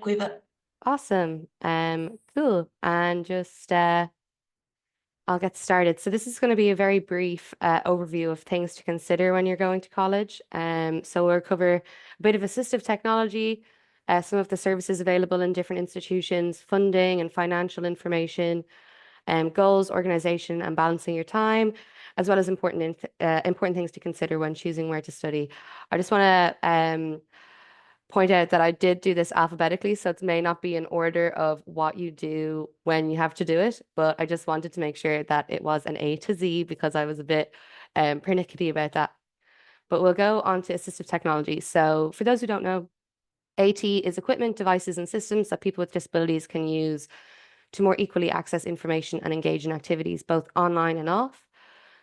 Caoimhe. Awesome. Cool. And just I'll get started. So this is going to be a very brief overview of things to consider when you're going to college. So we'll cover a bit of assistive technology, some of the services available in different institutions, funding and financial information, goals, organization, and balancing your time, as well as important things to consider when choosing where to study. I just want to point out that I did do this alphabetically, so it may not be in order of what you do when you have to do it, but I just wanted to make sure that it was an A to Z because I was a bit pernickety about that. But we'll go on to assistive technology. So for those who don't know, AT is equipment, devices, and systems that people with disabilities can use to more equally access information and engage in activities, both online and off.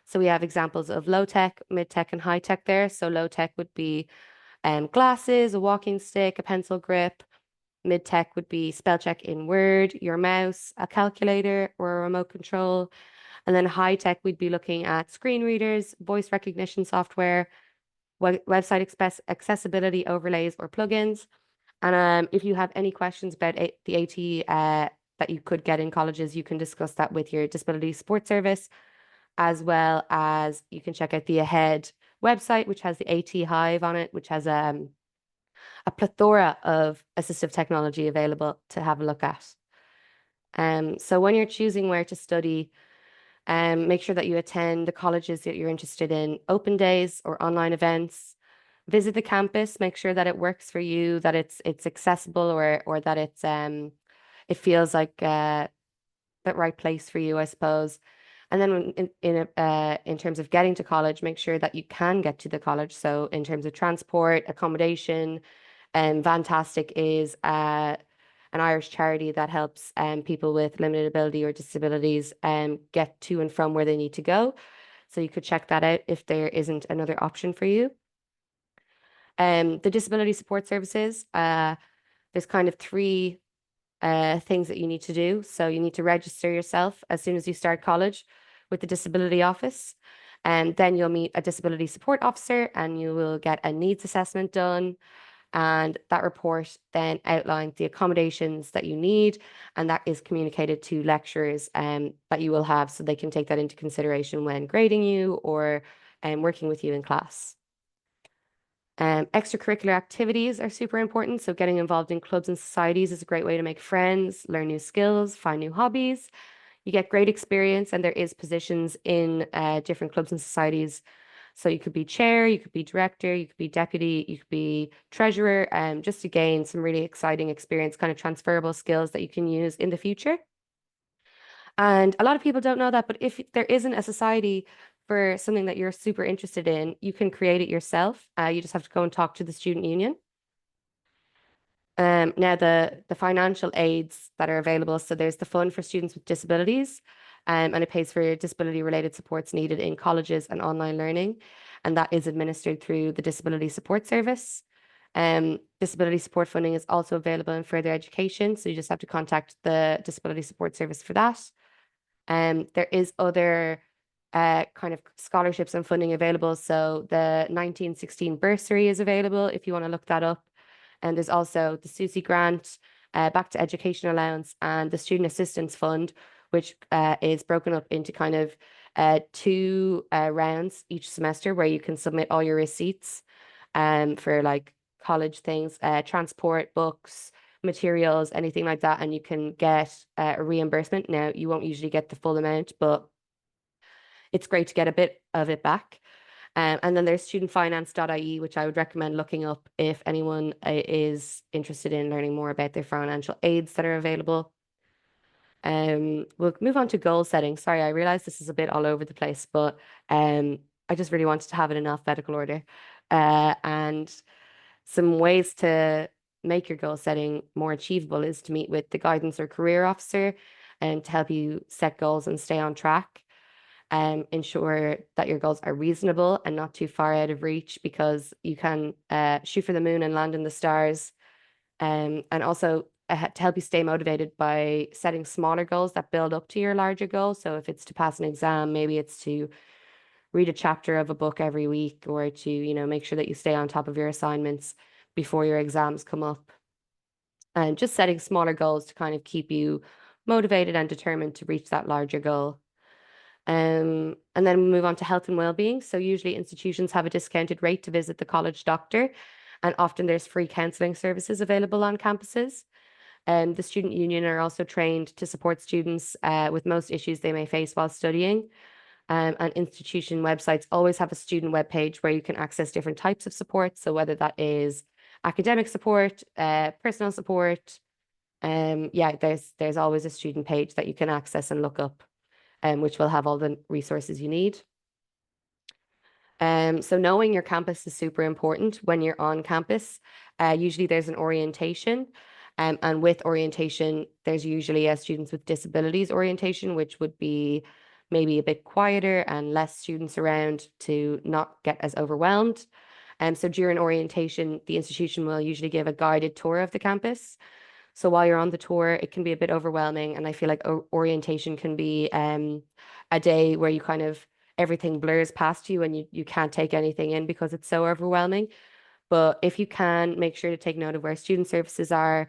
So we have examples of low tech, mid tech, and high tech there. So low tech would be glasses, a walking stick, a pencil grip. Mid tech would be spell check in Word, your mouse, a calculator, or a remote control. And then high tech, we'd be looking at screen readers, voice recognition software, website accessibility overlays or plugins. And if you have any questions about the AT that you could get in colleges, you can discuss that with your disability support service, as well as you can check out the AHEAD website, which has the AT Hive on it, which has a plethora of assistive technology available to have a look at. So when you're choosing where to study, make sure that you attend the colleges that you're interested in, open days or online events. Visit the campus, make sure that it works for you, that it's accessible or that it feels like the right place for you, I suppose. And then in terms of getting to college, make sure that you can get to the college. So in terms of transport, accommodation, Fantastic is an Irish charity that helps people with limited ability or disabilities get to and from where they need to go. So you could check that out if there isn't another option for you. The disability support services, there's kind of three things that you need to do. So you need to register yourself as soon as you start college with the disability office. And then you'll meet a disability support officer and you will get a needs assessment done. And that report then outlines the accommodations that you need, and that is communicated to lecturers that you will have so they can take that into consideration when grading you or working with you in class. Extracurricular activities are super important. So, getting involved in clubs and societies is a great way to make friends, learn new skills, find new hobbies. You get great experience, and there is positions in different clubs and societies. So, you could be chair, you could be director, you could be deputy, you could be treasurer, just to gain some really exciting experience, kind of transferable skills that you can use in the future. And a lot of people don't know that, but if there isn't a society for something that you're super interested in, you can create it yourself. You just have to go and talk to the student union. Now the financial aids that are available, so there's the fund for students with disabilities, and it pays for disability related supports needed in colleges and online learning, and that is administered through the Disability Support Service. Disability support funding is also available in further education, so you just have to contact the Disability Support Service for that. There is other kind of scholarships and funding available. So the 1916 bursary is available if you want to look that up. And there's also the SUSI grant, back to education allowance, and the student assistance fund, which is broken up into kind of two rounds each semester where you can submit all your receipts for like college things, transport, books, materials, anything like that, and you can get a reimbursement. Now, you won't usually get the full amount, but it's great to get a bit of it back. And then there's studentfinance.ie, which I would recommend looking up if anyone is interested in learning more about their financial aids that are available. We'll move on to goal setting. Sorry, I realize this is a bit all over the place, but I just really wanted to have it in alphabetical order. And some ways to make your goal setting more achievable is to meet with the guidance or career officer and to help you set goals and stay on track. Ensure that your goals are reasonable and not too far out of reach because you can shoot for the moon and land in the stars. And also to help you stay motivated by setting smaller goals that build up to your larger goal. So if it's to pass an exam, maybe it's to read a chapter of a book every week or to, make sure that you stay on top of your assignments before your exams come up. and just setting smaller goals to kind of keep you motivated and determined to reach that larger goal. And then we move on to health and well-being. So usually institutions have a discounted rate to visit the college doctor, and often there's free counselling services available on campuses. The student union are also trained to support students with most issues they may face while studying. And institution websites always have a student webpage where you can access different types of support. So whether that is academic support, personal support, yeah, there's always a student page that you can access and look up, which will have all the resources you need. So knowing your campus is super important when you're on campus. Usually there's an orientation, and with orientation, there's usually a students with disabilities orientation, which would be maybe a bit quieter and less students around to not get as overwhelmed. So during orientation, the institution will usually give a guided tour of the campus. So while you're on the tour, it can be a bit overwhelming, and I feel like orientation can be a day where you kind of everything blurs past you and you can't take anything in because it's so overwhelming. But if you can, make sure to take note of where student services are,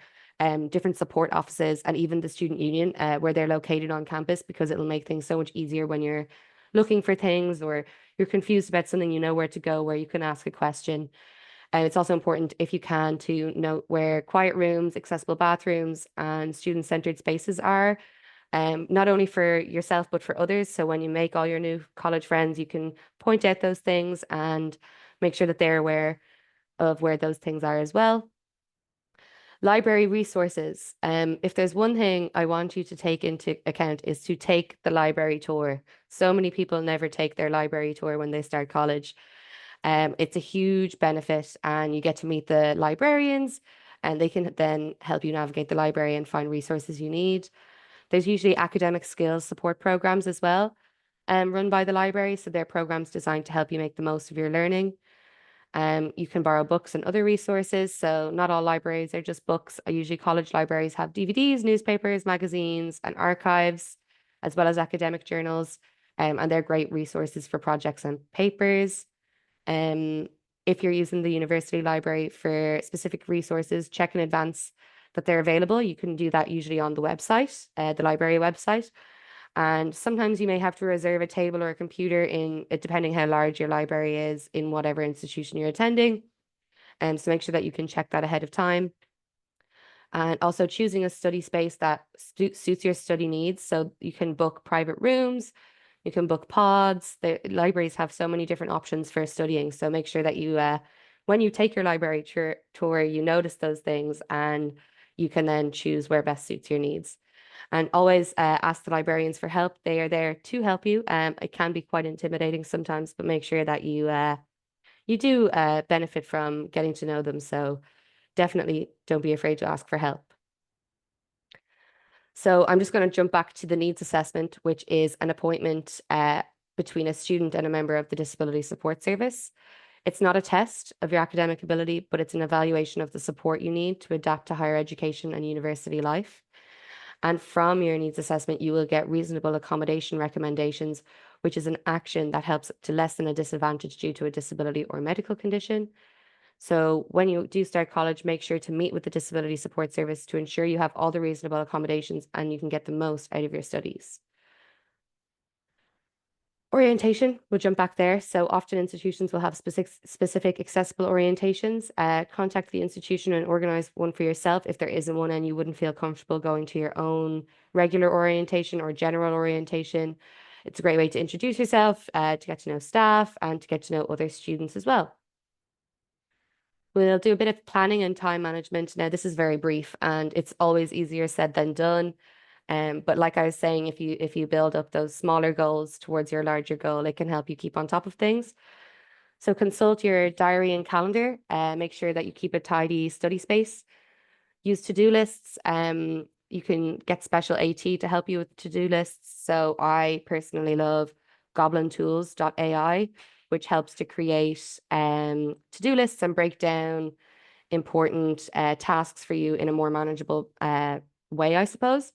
different support offices, and even the student union where they're located on campus, because it'll make things so much easier when you're looking for things or you're confused about something, you know where to go, where you can ask a question. And it's also important, if you can, to note where quiet rooms, accessible bathrooms, and student-centered spaces are, not only for yourself, but for others. So when you make all your new college friends, you can point out those things and make sure that they're aware of where those things are as well. Library resources. If there's one thing I want you to take into account is to take the library tour. So many people never take their library tour when they start college. It's a huge benefit, and you get to meet the librarians, and they can then help you navigate the library and find resources you need. There's usually academic skills support programs as well, run by the library. So they're programs designed to help you make the most of your learning. You can borrow books and other resources. So not all libraries are just books. Usually college libraries have DVDs, newspapers, magazines, and archives, as well as academic journals. And they're great resources for projects and papers. Um, if you're using the university library for specific resources, check in advance that they're available. You can do that usually on the website, the library website. And sometimes you may have to reserve a table or a computer in it, depending how large your library is in whatever institution you're attending. And so make sure that you can check that ahead of time. And also choosing a study space that suits your study needs. So you can book private rooms, you can book pods. The libraries have so many different options for studying. So make sure that you, when you take your library tour, you notice those things and you can then choose where best suits your needs. And always ask the librarians for help. They are there to help you. It can be quite intimidating sometimes, but make sure that you do benefit from getting to know them. So definitely don't be afraid to ask for help. So I'm just going to jump back to the needs assessment, which is an appointment between a student and a member of the Disability Support Service. It's not a test of your academic ability, but it's an evaluation of the support you need to adapt to higher education and university life. And from your needs assessment, you will get reasonable accommodation recommendations, which is an action that helps to lessen a disadvantage due to a disability or medical condition. So when you do start college, make sure to meet with the Disability Support Service to ensure you have all the reasonable accommodations and you can get the most out of your studies. Orientation, we'll jump back there. So often institutions will have specific accessible orientations. Contact the institution and organize one for yourself if there isn't one and you wouldn't feel comfortable going to your own regular orientation or general orientation. It's a great way to introduce yourself, to get to know staff, and to get to know other students as well. We'll do a bit of planning and time management. Now, this is very brief and it's always easier said than done. But like I was saying, if you build up those smaller goals towards your larger goal, it can help you keep on top of things. So consult your diary and calendar. Make sure that you keep a tidy study space. Use to-do lists. You can get special AT to help you with to-do lists. So I personally love goblintools.ai, which helps to create to-do lists and break down important tasks for you in a more manageable way, I suppose.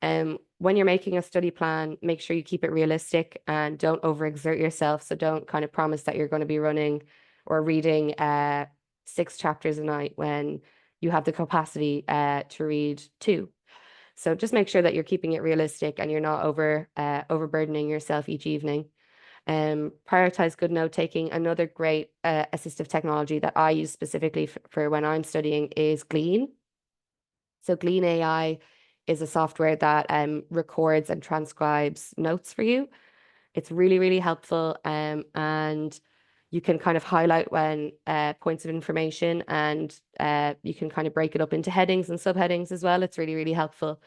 When you're making a study plan, make sure you keep it realistic and don't overexert yourself. So don't kind of promise that you're going to be running or reading 6 chapters a night when you have the capacity to read two. So just make sure that you're keeping it realistic and you're not overburdening yourself each evening. Prioritize good note taking. Another great assistive technology that I use specifically for when I'm studying is Glean. So Glean AI is a software that records and transcribes notes for you. It's really, really helpful. And you can kind of highlight when points of information and you can kind of break it up into headings and subheadings as well. It's really, really helpful.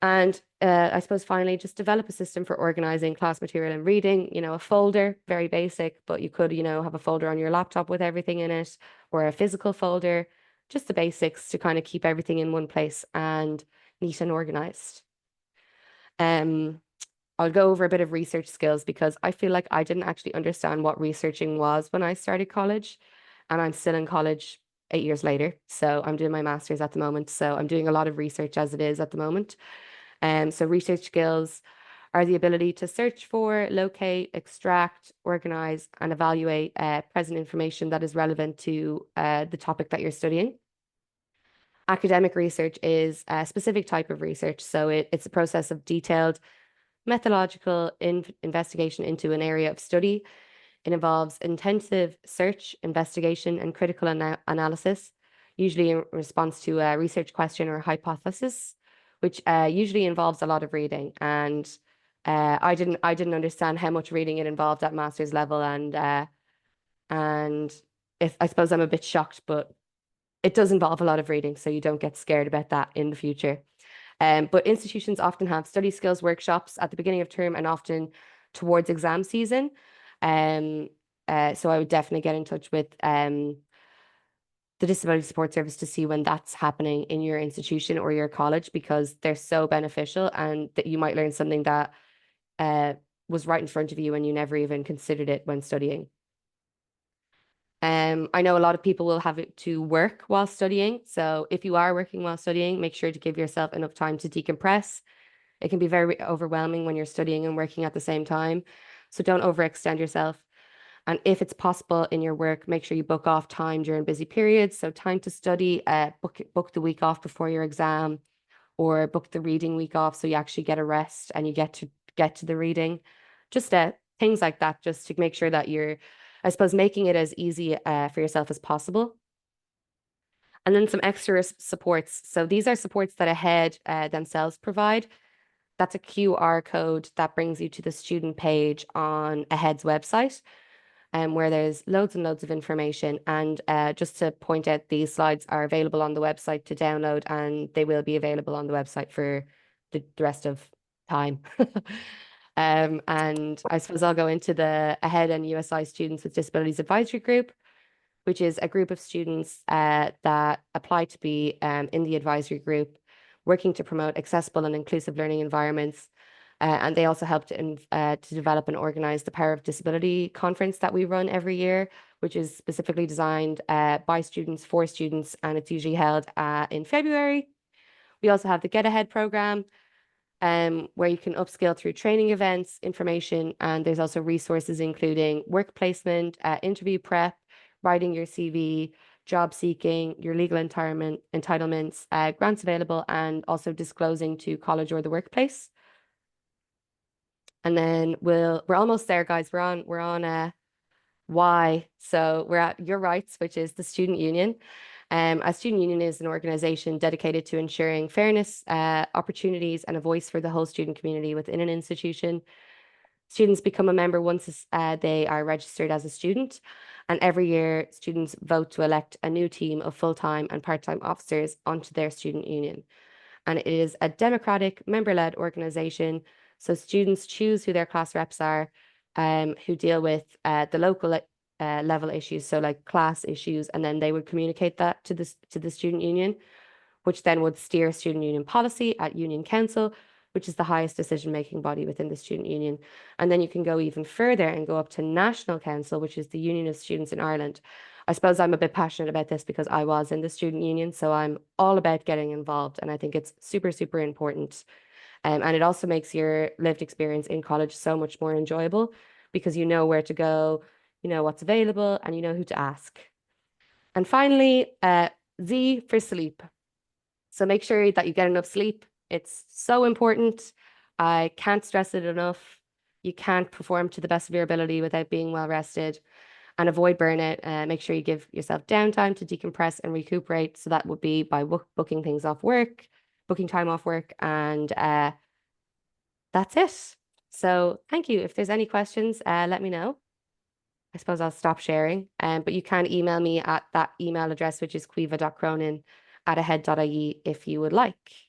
And I suppose finally, just develop a system for organizing class material and reading, a folder, very basic, but you could, have a folder on your laptop with everything in it or a physical folder, just the basics to kind of keep everything in one place and neat and organized. Um, I'll go over a bit of research skills because I feel like I didn't actually understand what researching was when I started college, and I'm still in college 8 years later. So I'm doing my master's at the moment. So I'm doing a lot of research as it is at the moment. So research skills are the ability to search for, locate, extract, organize, and evaluate present information that is relevant to the topic that you're studying. Academic research is a specific type of research. So it's a process of detailed methodological investigation into an area of study. It involves intensive search, investigation, and critical analysis, usually in response to a research question or hypothesis, which usually involves a lot of reading. And I didn't understand how much reading it involved at master's level, and if I suppose I'm a bit shocked, but it does involve a lot of reading, so you don't get scared about that in the future. But institutions often have study skills workshops at the beginning of term and often towards exam season. Um, so I would definitely get in touch with the Disability Support Service to see when that's happening in your institution or your college because they're so beneficial and that you might learn something that uh, was right in front of you and you never even considered it when studying. I know a lot of people will have it to work while studying. So if you are working while studying, make sure to give yourself enough time to decompress. It can be very overwhelming when you're studying and working at the same time. So don't overextend yourself. And if it's possible in your work, make sure you book off time during busy periods. So time to study, book the week off before your exam, or book the reading week off so you actually get a rest and you get to the reading. Just things like that, just to make sure that you're, I suppose, making it as easy for yourself as possible. And then some extra supports. So these are supports that AHEAD themselves provide. That's a QR code that brings you to the student page on AHEAD's website, where there's loads and loads of information. And just to point out, these slides are available on the website to download, and they will be available on the website for the rest of time. And I suppose I'll go into the AHEAD and USI Students with Disabilities Advisory Group, which is a group of students that apply to be in the advisory group, working to promote accessible and inclusive learning environments. And they also help to develop and organize the Power of Disability conference that we run every year, which is specifically designed by students for students, and it's usually held in February. We also have the Get Ahead program, where you can upskill through training events, information, and there's also resources including work placement, interview prep, writing your CV, job seeking, your legal entitlements, grants available, and also disclosing to college or the workplace. And then we're almost there, guys. We're on Y. So we're at Your Rights, which is the student union. A student union is an organization dedicated to ensuring fairness, opportunities, and a voice for the whole student community within an institution. Students become a member once they are registered as a student, and every year students vote to elect a new team of full-time and part-time officers onto their student union. And it is a democratic, member-led organization. So students choose who their class reps are, who deal with the local level issues, so like class issues, and then they would communicate that to the student union, which then would steer student union policy at union council, which is the highest decision-making body within the student union. And then you can go even further and go up to national council, which is the Union of Students in Ireland. I suppose I'm a bit passionate about this because I was in the student union, so I'm all about getting involved, and I think it's super, super important. And it also makes your lived experience in college so much more enjoyable because you know where to go, you know what's available, and you know who to ask. And finally, Z for sleep. So make sure that you get enough sleep. It's so important. I can't stress it enough. You can't perform to the best of your ability without being well rested and avoid burnout. Make sure you give yourself downtime to decompress and recuperate. So that would be by booking things off work, booking time off work, and that's it. So thank you. If there's any questions, let me know. I suppose I'll stop sharing. But you can email me at that email address, which is quiva.cronin@ahead.ie if you would like.